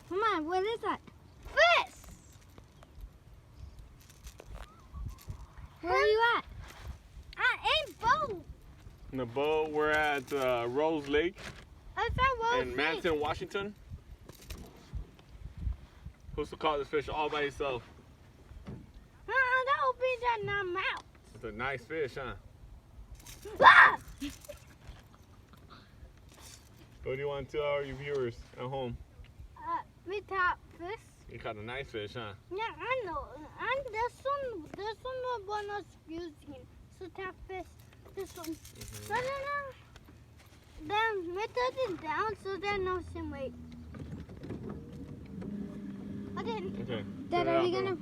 Come on, what is that? Fish! Where are you at? I'm in boat. In the boat, we're at Rose Lake I found Rose in Manson, Washington. Who's to call this fish all by himself? That opens in the mouth. It's a nice fish, huh? Ah! What do you want to tell our viewers at home? We caught fish. You caught a nice fish, huh? Yeah, I know. And this one was one I was using. So tap fish. This one. Mm-hmm. Then we took it down so there's no sin weight. Okay. Okay. Dad, are we gonna